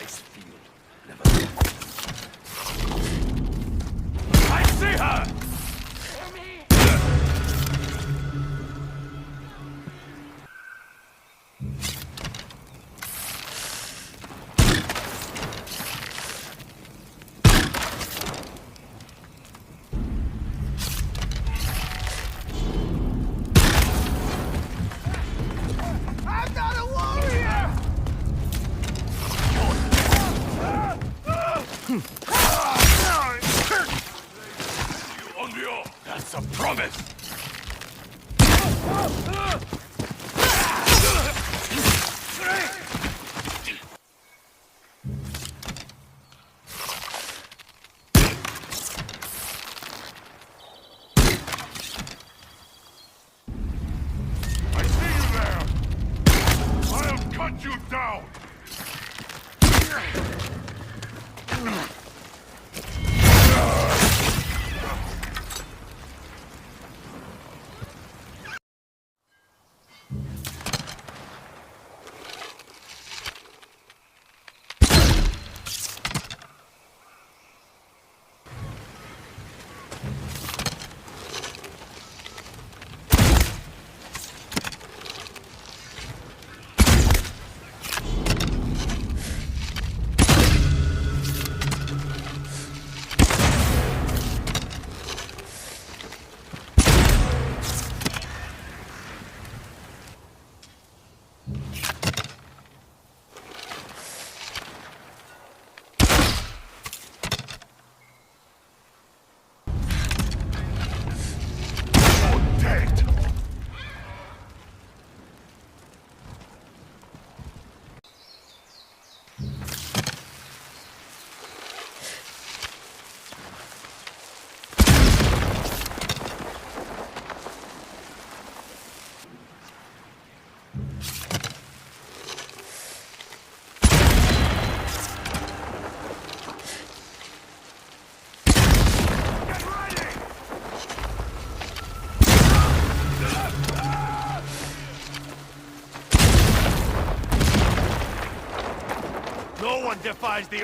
This field never. I see her! I'm not a warrior! You on the off. That's a promise. I see you there. I'll cut you down. Dead. Get ready! No one defies the